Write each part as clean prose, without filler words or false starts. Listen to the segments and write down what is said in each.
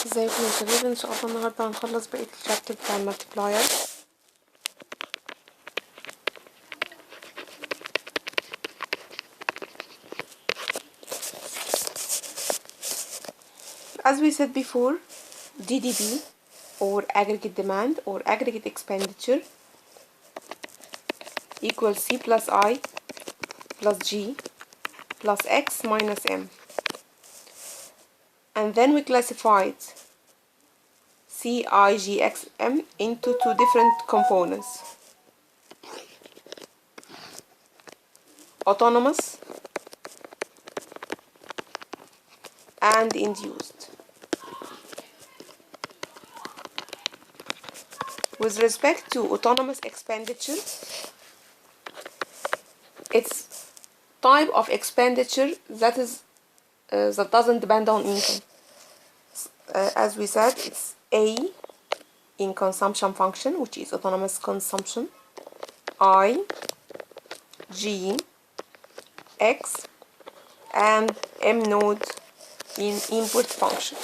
ازيكم يا شباب؟ ان شاء الله النهارده هنخلص بقيه الشابتر بتاع المالتيبلاير. As we said before, DDB or aggregate demand or aggregate expenditure equals C plus I plus G plus X minus M, and then we classified CIGXM into two different components: autonomous and induced. With respect to autonomous expenditure, it's type of expenditure that doesn't depend on income. As we said, it's A in consumption function, which is autonomous consumption, I, G, X, and M node in input function,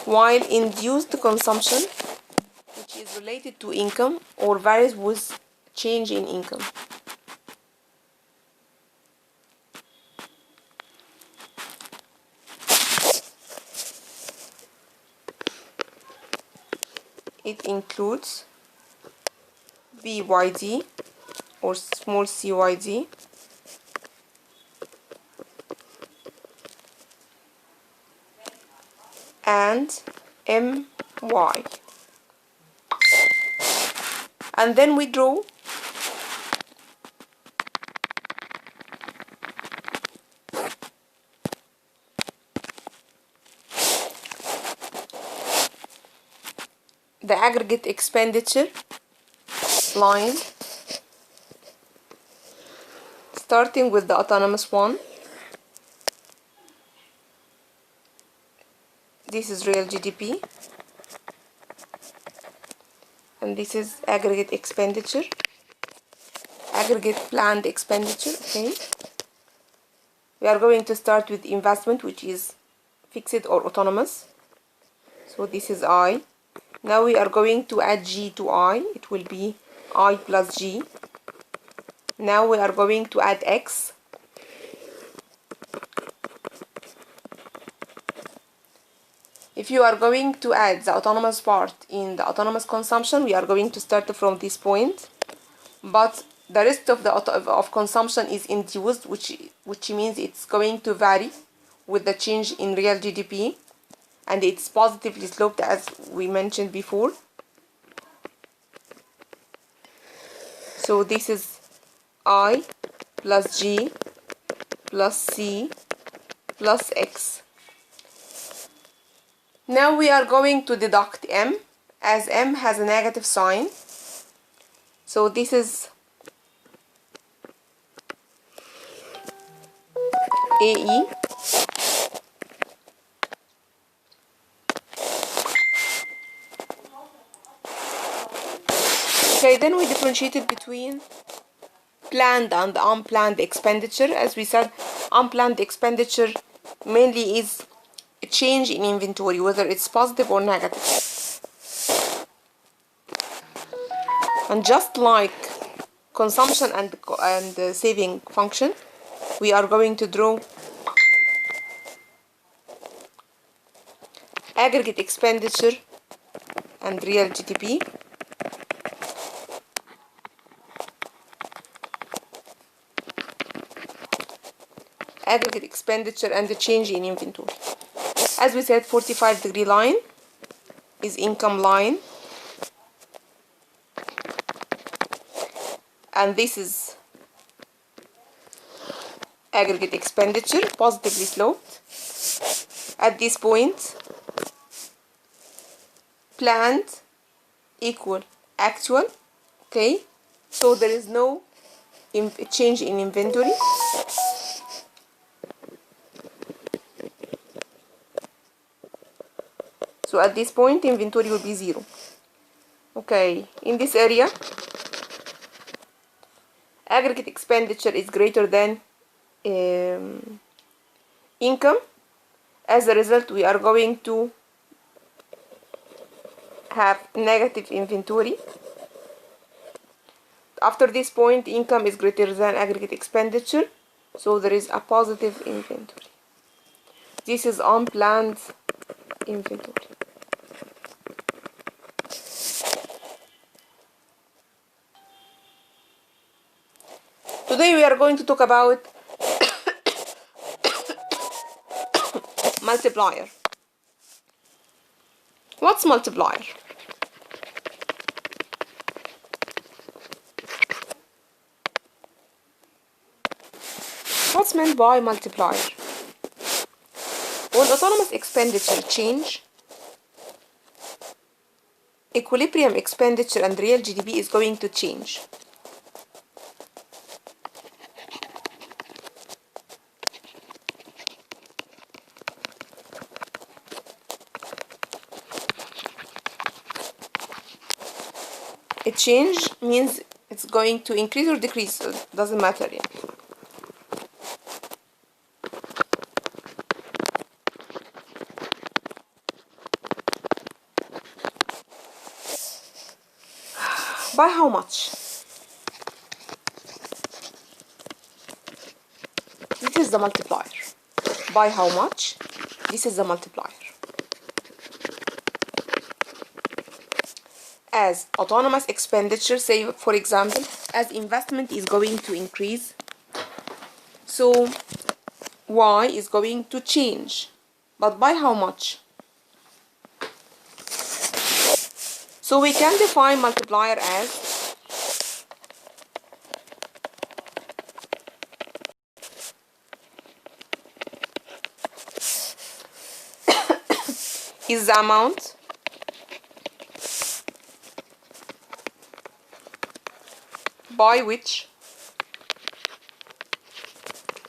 while induced consumption, which is related to income or varies with change in income. It includes BYD or small CYD, and MY. And then we draw the aggregate expenditure line, starting with the autonomous one. This is real GDP, and this is aggregate expenditure, aggregate planned expenditure. Okay, we are going to start with investment, which is fixed or autonomous. So this is I. Now we are going to add G to I. It will be I plus G. Now we are going to add X. If you are going to add the autonomous part in the autonomous consumption, we are going to start from this point. But the rest of the consumption is induced, which means it's going to vary with the change in real GDP. And it's positively sloped, as we mentioned before. So this is I plus G plus C plus X. Now we are going to deduct M, as M has a negative sign. So this is AE. Okay, then we differentiated between planned and unplanned expenditure. As we said, unplanned expenditure mainly is a change in inventory, whether it's positive or negative. And just like consumption and saving function, we are going to draw aggregate expenditure and real GDP. Aggregate expenditure and the change in inventory. As we said, 45-degree line is income line, and this is aggregate expenditure, positively sloped. At this point, planned equal actual. Okay, so there is no change in inventory. So at this point, inventory will be 0. Okay, in this area, aggregate expenditure is greater than income. As a result, we are going to have negative inventory. After this point, income is greater than aggregate expenditure, so there is a positive inventory. This is unplanned inventory. Today we are going to talk about multiplier. What's multiplier? What's meant by multiplier? When autonomous expenditure change, equilibrium expenditure and real GDP is going to change. A change means it's going to increase or decrease, it doesn't matter yet. By how much? This is the multiplier. By how much? This is the multiplier. As autonomous expenditure, say for example, as investment is going to increase, so Y is going to change. But by how much? So we can define multiplier as is the amount by which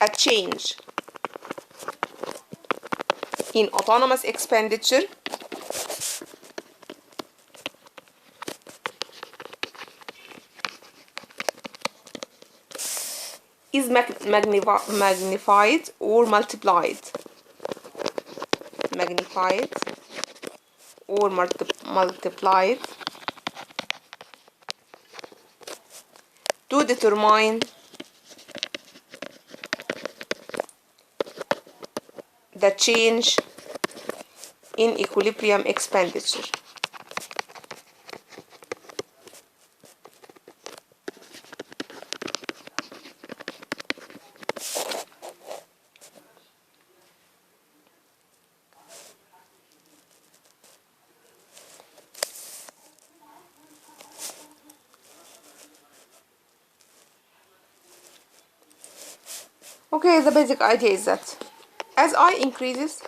a change in autonomous expenditure is magnified or multiplied. Magnified or multiplied to determine the change in equilibrium expenditure. Okay, the basic idea is that as I increases,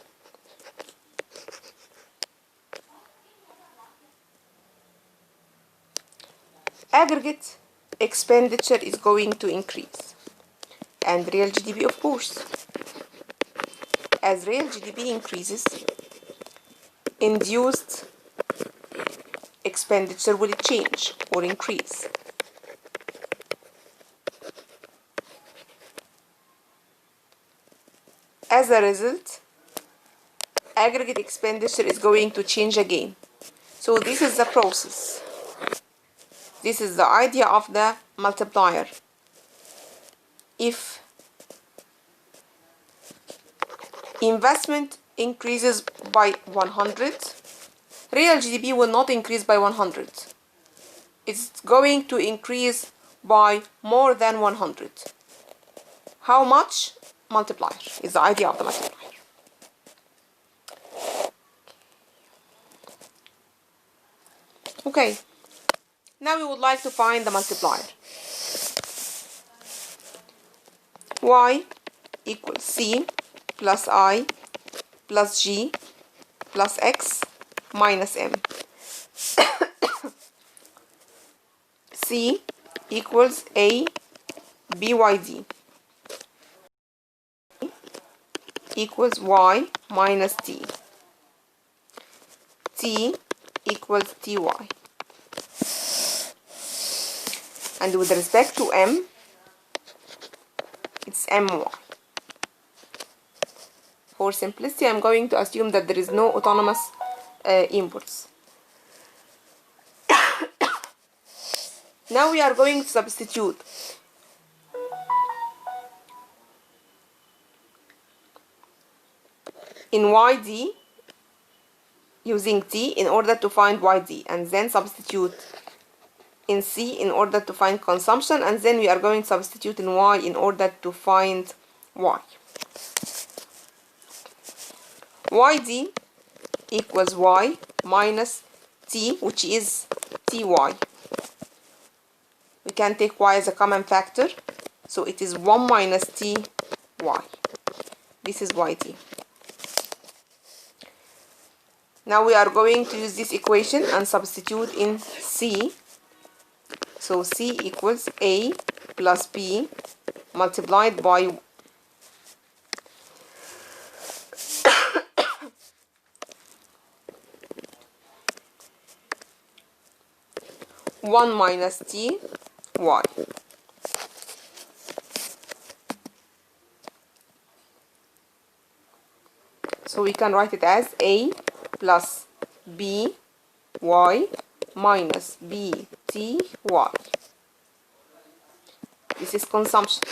aggregate expenditure is going to increase, and real GDP, of course. As real GDP increases, induced expenditure will change or increase. As a result, aggregate expenditure is going to change again. So this is the process. This is the idea of the multiplier. If investment increases by 100, real GDP will not increase by 100. It's going to increase by more than 100. How much? Multiplier is the idea of the multiplier. Okay, now we would like to find the multiplier. Y equals C plus I plus G plus X minus M. C equals A BYD equals Y minus T. T equals TY. And with respect to M, it's MY. For simplicity, I'm going to assume that there is no autonomous inputs. Now we are going to substitute in yd using t in order to find yd, and then substitute in c in order to find consumption, and then we are going to substitute in y in order to find y. yd equals y minus t, which is ty. We can take y as a common factor, so it is 1 minus ty. This is yd. Now we are going to use this equation and substitute in c. So c equals a plus b multiplied by 1 minus t y. So we can write it as a plus b y minus b t y. This is consumption.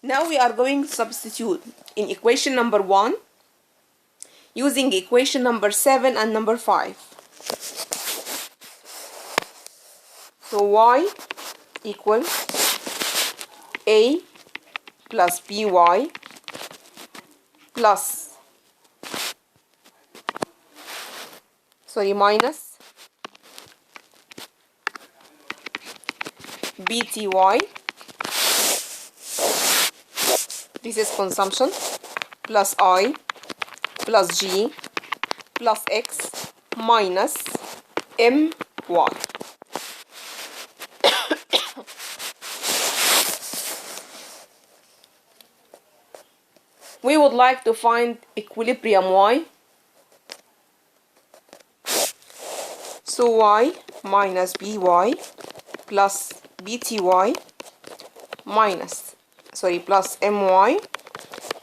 Now we are going to substitute in equation number 1 using equation number 7 and number 5. So y equals a plus by plus, minus bty. This is consumption, plus I, plus G, plus X, minus My. We would like to find equilibrium Y. So Y minus By plus Bty minus, plus My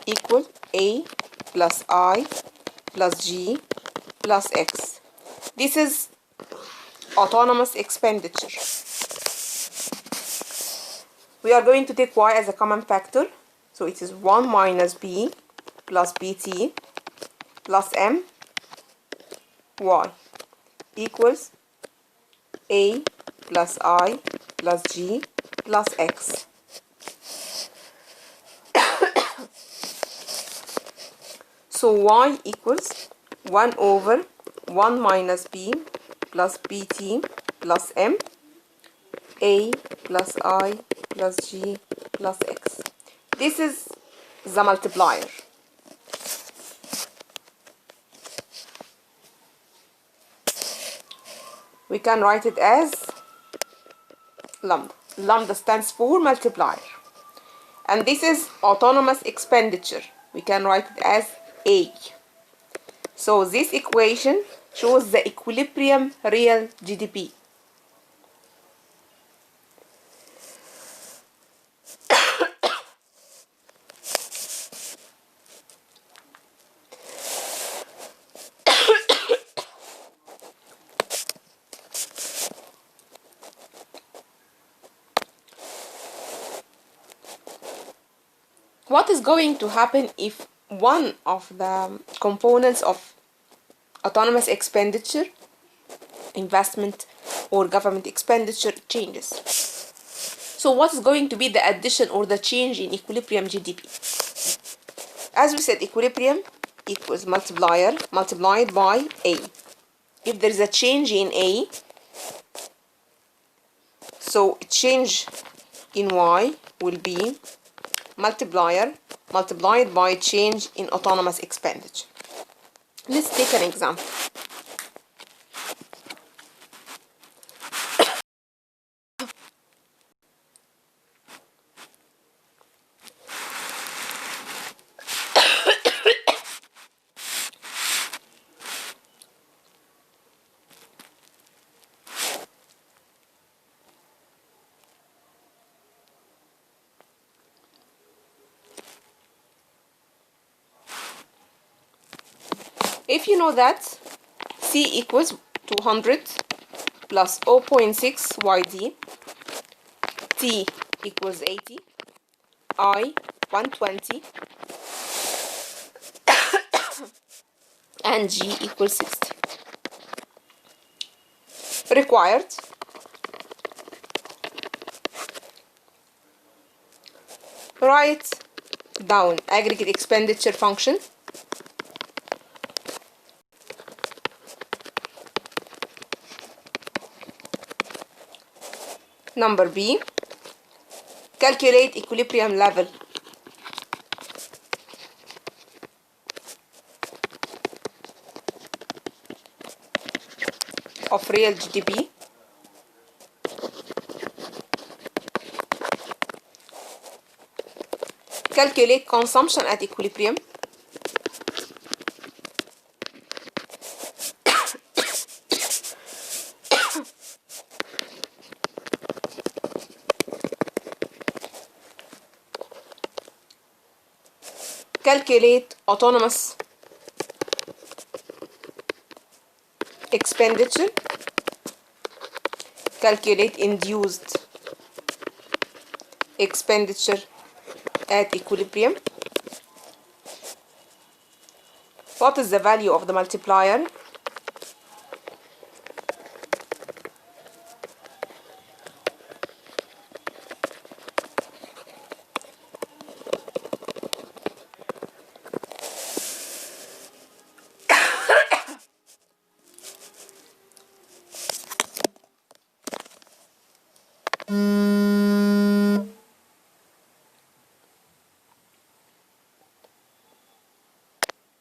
equal A plus I plus G plus X. This is autonomous expenditure. We are going to take Y as a common factor. So it is 1 minus B plus BT plus M Y equals A plus I plus G plus X. So Y equals 1 over 1 minus B plus BT plus M, A plus I plus G plus X. This is the multiplier. We can write it as lambda. Lambda stands for multiplier. And this is autonomous expenditure. We can write it as A. So this equation shows the equilibrium real GDP. What is going to happen if one of the components of autonomous expenditure, investment or government expenditure, changes? So what is going to be the addition or the change in equilibrium GDP? As we said, equilibrium equals multiplier multiplied by A. If there is a change in A, so change in Y will be multiplier multiplied by change in autonomous expenditure. Let's take an example. If you know that C equals 200 plus 0.6 YD, T equals 80, I 120, and G equals 60. Required: write down aggregate expenditure function. Number B, calculate equilibrium level of real GDP. Calculate consumption at equilibrium. Calculate autonomous expenditure. Calculate induced expenditure at equilibrium. What is the value of the multiplier?